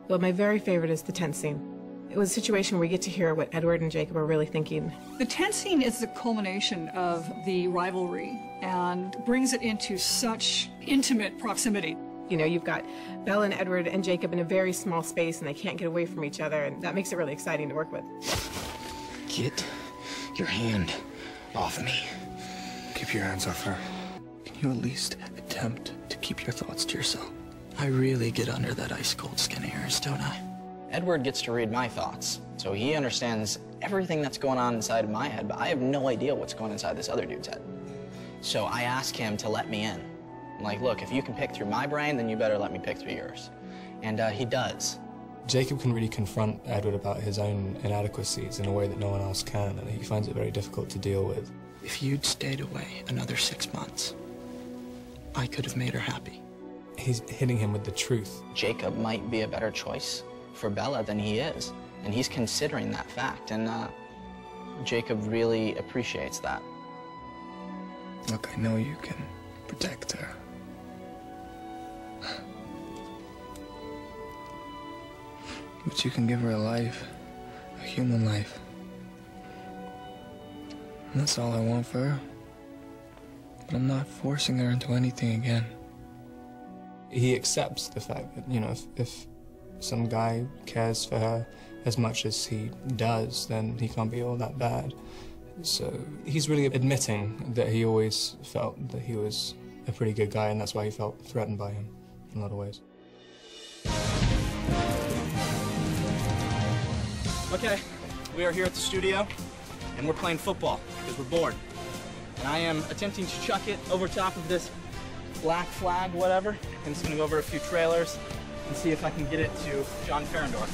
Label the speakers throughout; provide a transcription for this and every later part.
Speaker 1: Well, my very favorite is the tent scene. It was a situation where we get to hear what Edward and Jacob are really thinking.
Speaker 2: The tent scene is the culmination of the rivalry and brings it into such intimate proximity.
Speaker 1: You know, you've got Bella and Edward and Jacob in a very small space and they can't get away from each other, and that makes it really exciting to work with.
Speaker 3: Get your hand off me.
Speaker 4: Keep your hands off her. Can you at least attempt to keep your thoughts to yourself?
Speaker 3: I really get under that ice-cold skin of yours, don't I? Edward gets to read my thoughts, so he understands everything that's going on inside of my head, but I have no idea what's going inside this other dude's head. So I ask him to let me in. I'm like, look, if you can pick through my brain, then you better let me pick through yours. And he does.
Speaker 5: Jacob can really confront Edward about his own inadequacies in a way that no one else can, and he finds it very difficult to deal with.
Speaker 3: If you'd stayed away another 6 months, I could have made her happy.
Speaker 5: He's hitting him with the truth.
Speaker 3: Jacob might be a better choice for Bella than he is, and he's considering that fact, and Jacob really appreciates that.
Speaker 4: Look, I know you can protect her. But you can give her a life, a human life. And that's all I want for her. But I'm not forcing her into anything again.
Speaker 5: He accepts the fact that, you know, if some guy cares for her as much as he does, then he can't be all that bad. So he's really admitting that he always felt that he was a pretty good guy, and that's why he felt threatened by him in a lot of ways.
Speaker 6: Okay, we are here at the studio, and we're playing football because we're bored. And I am attempting to chuck it over top of this black flag, whatever, and it's going to go over a few trailers and see if I can get it to John Ferendorf,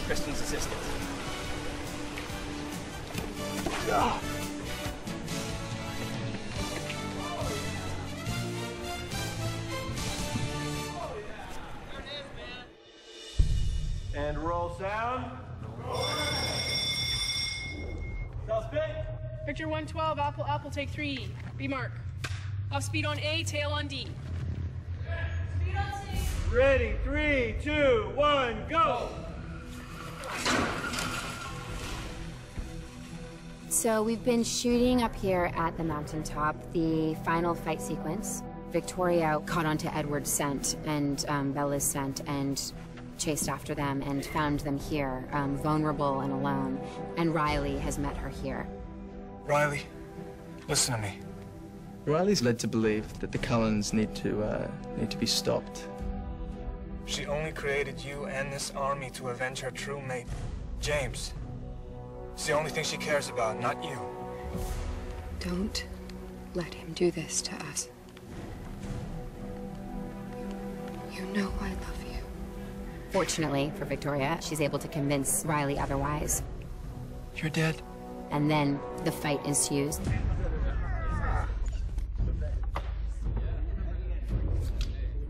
Speaker 6: Kristen's assistant. Ah.
Speaker 7: And roll sound. Sounds big.
Speaker 8: Picture 112, Apple, Apple, take 3. B mark. Off speed on A, tail on D. Speed on C.
Speaker 7: Ready, 3, 2, 1, go!
Speaker 9: So we've been shooting up here at the mountaintop, the final fight sequence. Victoria caught onto Edward's scent and Bella's scent and chased after them and found them here, vulnerable and alone. And Riley has met her here.
Speaker 4: Riley, listen to me.
Speaker 10: Riley's led to believe that the Cullens need to be stopped.
Speaker 4: She only created you and this army to avenge her true mate, James. It's the only thing she cares about, not you.
Speaker 11: Don't let him do this to us. You know I love you.
Speaker 9: Fortunately for Victoria, she's able to convince Riley otherwise.
Speaker 4: You're dead.
Speaker 9: And then the fight ensues.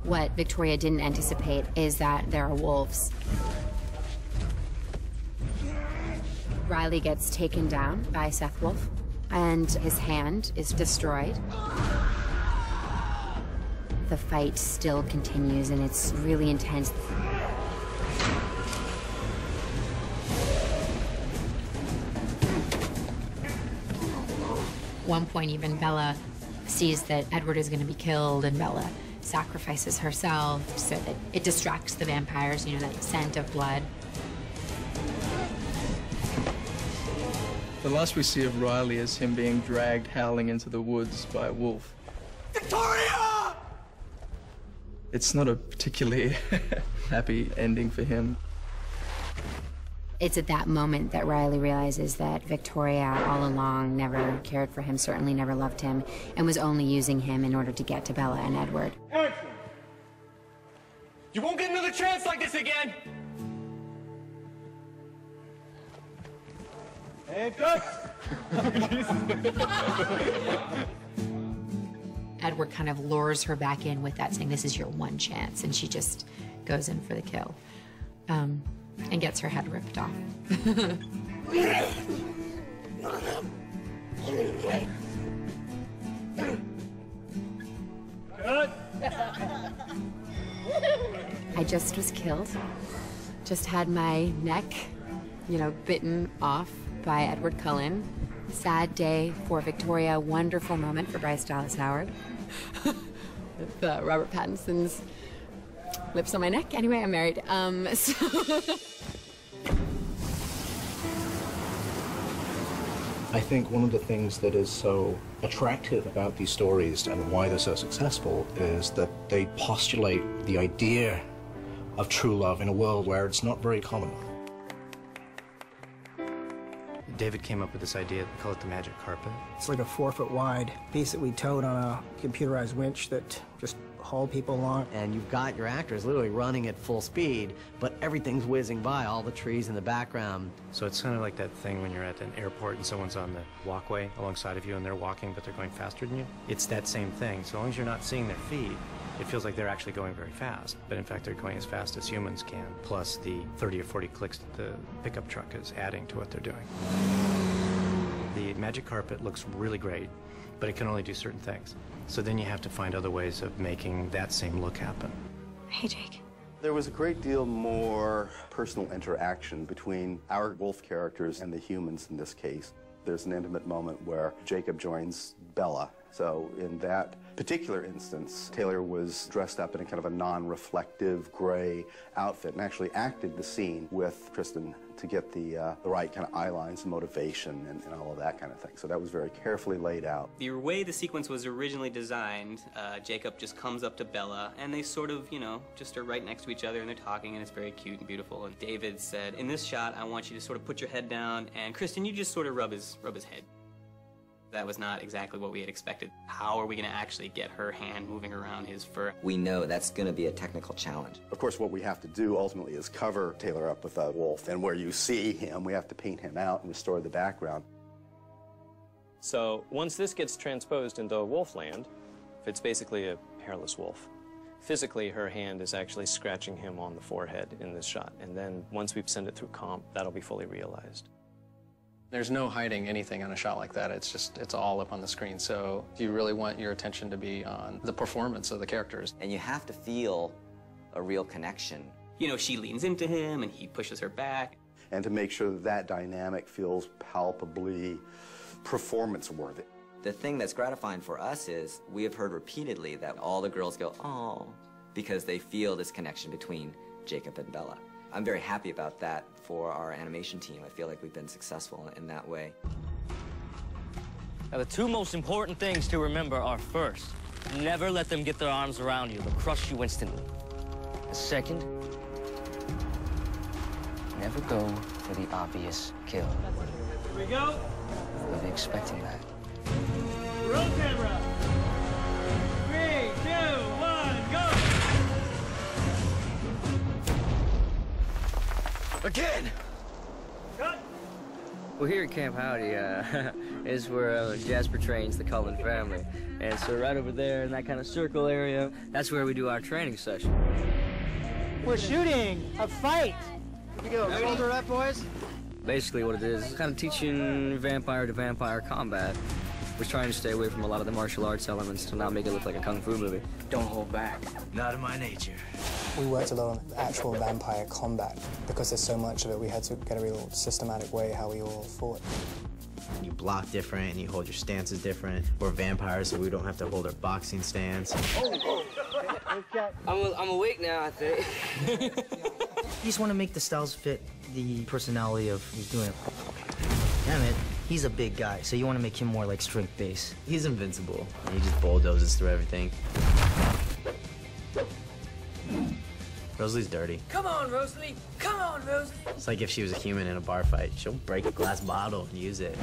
Speaker 9: What Victoria didn't anticipate is that there are wolves. Riley gets taken down by Seth Wolf, and his hand is destroyed. The fight still continues, and it's really intense.
Speaker 12: At one point, even Bella sees that Edward is going to be killed, and Bella sacrifices herself so that it distracts the vampires, you know, that scent of blood.
Speaker 10: The last we see of Riley is him being dragged howling into the woods by a wolf.
Speaker 7: Victoria!
Speaker 10: It's not a particularly happy ending for him.
Speaker 9: It's at that moment that Riley realizes that Victoria all along never cared for him, certainly never loved him, and was only using him in order to get to Bella and Edward.
Speaker 7: Action! You won't get another chance like this again! And cut!
Speaker 12: Edward kind of lures her back in with that, saying this is your one chance, and she just goes in for the kill. And gets her head ripped off.
Speaker 9: I just was killed Just had my neck, you know, bitten off by Edward Cullen. Sad day for Victoria, wonderful moment for Bryce Dallas Howard. With Robert Pattinson's lips on my neck. Anyway, I'm married.
Speaker 13: I think one of the things that is so attractive about these stories and why they're so successful is that they postulate the idea of true love in a world where it's not very common.
Speaker 14: David came up with this idea, we call it the magic carpet.
Speaker 15: It's like a 4-foot wide piece that we towed on a computerized winch that just hauled people along.
Speaker 16: And you've got your actors literally running at full speed, but everything's whizzing by, all the trees in the background.
Speaker 14: So it's kind of like that thing when you're at an airport and someone's on the walkway alongside of you and they're walking, but they're going faster than you. It's that same thing. So long as you're not seeing their feet, it feels like they're actually going very fast. But in fact, they're going as fast as humans can, plus the 30 or 40 clicks that the pickup truck is adding to what they're doing. The magic carpet looks really great, but it can only do certain things. So then you have to find other ways of making that same look happen.
Speaker 9: Hey, Jake.
Speaker 17: There was a great deal more personal interaction between our wolf characters and the humans in this case. There's an intimate moment where Jacob joins Bella. So in that particular instance, Taylor was dressed up in a kind of a non-reflective gray outfit and actually acted the scene with Kristen to get the right kind of eye lines and motivation and all of that kind of thing. So that was very carefully laid out.
Speaker 18: The way the sequence was originally designed, Jacob just comes up to Bella and they sort of, you know, just are right next to each other and they're talking and it's very cute and beautiful. And David said, in this shot, I want you to sort of put your head down and Kristen, you just sort of rub his head. That was not exactly what we had expected. How are we going to actually get her hand moving around his fur?
Speaker 19: We know that's going to be a technical challenge.
Speaker 17: Of course, what we have to do ultimately is cover Taylor up with a wolf, and where you see him, we have to paint him out and restore the background.
Speaker 20: So once this gets transposed into Wolfland, it's basically a hairless wolf. Physically, her hand is actually scratching him on the forehead in this shot, and then once we send it through comp, that'll be fully realized.
Speaker 5: There's no hiding anything on a shot like that. It's all up on the screen. So you really want your attention to be on the performance of the characters.
Speaker 19: And you have to feel a real connection.
Speaker 18: You know, she leans into him and he pushes her back.
Speaker 17: And to make sure that that dynamic feels palpably performance-worthy.
Speaker 19: The thing that's gratifying for us is we have heard repeatedly that all the girls go, oh, because they feel this connection between Jacob and Bella. I'm very happy about that for our animation team. I feel like we've been successful in that way.
Speaker 21: Now, the two most important things to remember are first, never let them get their arms around you. They'll crush you instantly. And second, never go for the obvious kill.
Speaker 7: Here we go.
Speaker 21: They'll be expecting that.
Speaker 7: Roll camera. 3, 2, 1, go.
Speaker 21: Again!
Speaker 7: Cut.
Speaker 21: Well, here at Camp Howdy is where Jasper trains the Cullen family. And so right over there in that kind of circle area, that's where we do our training session.
Speaker 15: We're shooting a fight.
Speaker 21: Here we go. Shoulder up, boys. Basically what it is kind of teaching vampire to vampire combat. We're trying to stay away from a lot of the martial arts elements to not make it look like a kung fu movie. Don't hold back. Not in my nature.
Speaker 5: We worked a lot on actual vampire combat. Because there's so much of it, we had to get a real systematic way how we all fought.
Speaker 22: You block different and you hold your stances different. We're vampires, so we don't have to hold our boxing stance.
Speaker 21: I'm awake now, I think.
Speaker 16: You just want to make the styles fit the personality of who's doing it. Damn it, he's a big guy, so you want to make him more like strength-based.
Speaker 22: He's invincible. He just bulldozes through everything. Rosalie's dirty.
Speaker 21: Come on, Rosalie! Come on, Rosalie!
Speaker 22: It's like if she was a human in a bar fight. She'll break a glass bottle and use it.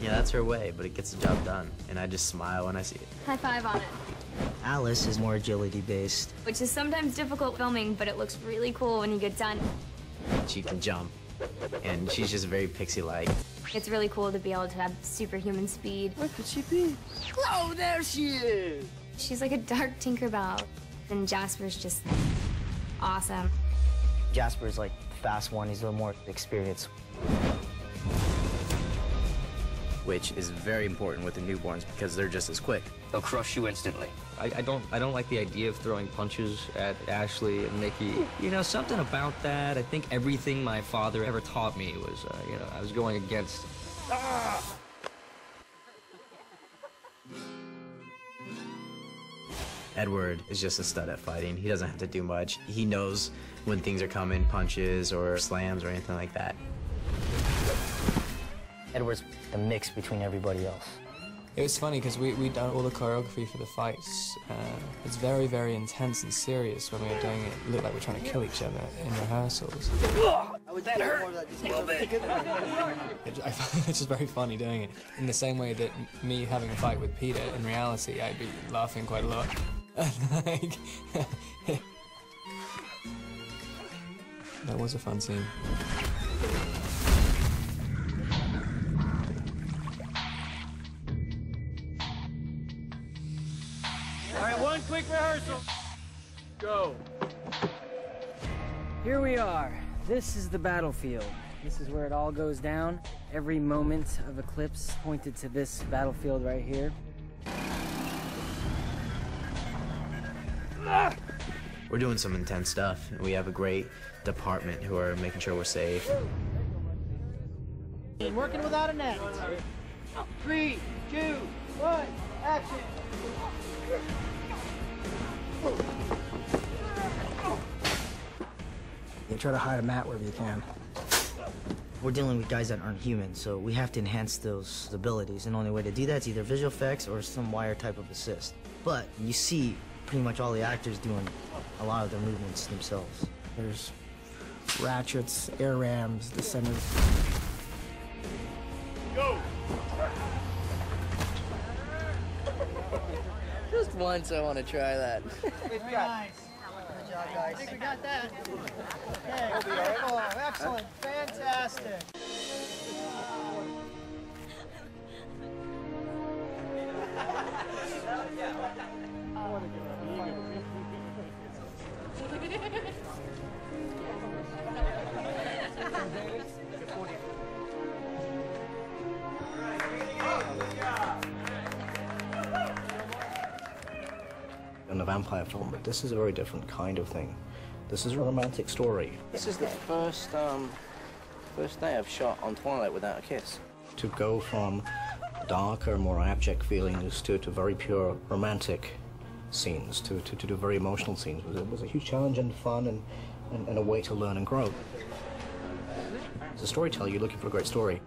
Speaker 22: Yeah, that's her way, but it gets the job done. And I just smile when I see it.
Speaker 23: High five on it.
Speaker 16: Alice is more agility-based.
Speaker 23: Which is sometimes difficult filming, but it looks really cool when you get done.
Speaker 22: She can jump, and she's just very pixie-like.
Speaker 23: It's really cool to be able to have superhuman speed.
Speaker 21: Where could she be? Oh, there she is!
Speaker 23: She's like a dark Tinkerbell. And Jasper's just awesome.
Speaker 16: Jasper's like the fast one. He's a little more experienced.
Speaker 21: which is very important with the newborns because they're just as quick. They'll crush you instantly. I don't like the idea of throwing punches at Ashley and Nikki. You know, something about that, I think everything my father ever taught me was, you know, I was going against.
Speaker 22: Edward is just a stud at fighting. He doesn't have to do much. He knows when things are coming, punches or slams or anything like that.
Speaker 16: Edward's the mix between everybody else.
Speaker 5: It was funny because we'd done all the choreography for the fights. It's very, very intense and serious when we were doing it. It looked like we're trying to kill each other in rehearsals.
Speaker 16: That hurt a little bit.
Speaker 5: It's just very funny doing it. In the same way that me having a fight with Peter, in reality, I'd be laughing quite a lot. Like, that was a fun scene.
Speaker 1: All right, one quick rehearsal. Go.
Speaker 2: Here we are. This is the battlefield. This is where it all goes down. Every moment of Eclipse pointed to this battlefield right here.
Speaker 22: We're doing some intense stuff. We have a great department who are making sure we're safe.
Speaker 1: Working without a net. 3, 2, 1, action.
Speaker 15: You try to hide a mat wherever you can.
Speaker 16: We're dealing with guys that aren't human, so we have to enhance those abilities, and the only way to do that is either visual effects or some wire type of assist. But you see pretty much all the actors doing a lot of their movements themselves.
Speaker 15: There's ratchets, air rams, descenders.
Speaker 1: Go!
Speaker 21: Just once I want to try that.
Speaker 1: Very nice. Good job, guys. I think we got that. Okay, cool. Excellent. Fantastic.
Speaker 13: In a vampire film, but this is a very different kind of thing. This is a romantic story.
Speaker 21: This is the first day I've shot on Twilight without a kiss.
Speaker 13: To go from darker, more abject feelings to very pure romantic scenes, to do very emotional scenes was a huge challenge and fun and a way to learn and grow. As a storyteller, you're looking for a great story.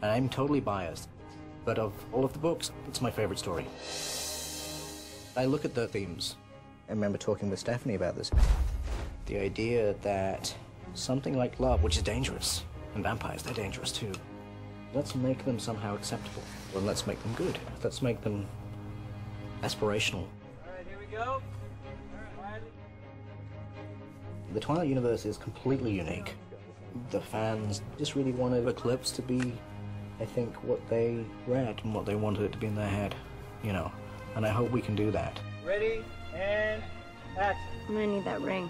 Speaker 13: And I'm totally biased, but of all of the books, it's my favorite story. I look at the themes. I remember talking with Stephanie about this. The idea that something like love, which is dangerous, and vampires, they're dangerous too. Let's make them somehow acceptable, and let's make them good. Let's make them aspirational.
Speaker 1: All right, here we go.
Speaker 13: The Twilight universe is completely unique. The fans just really wanted Eclipse to be, I think, what they read and what they wanted it to be in their head, you know. And I hope we can do that.
Speaker 1: Ready, and action.
Speaker 23: I'm gonna need that ring.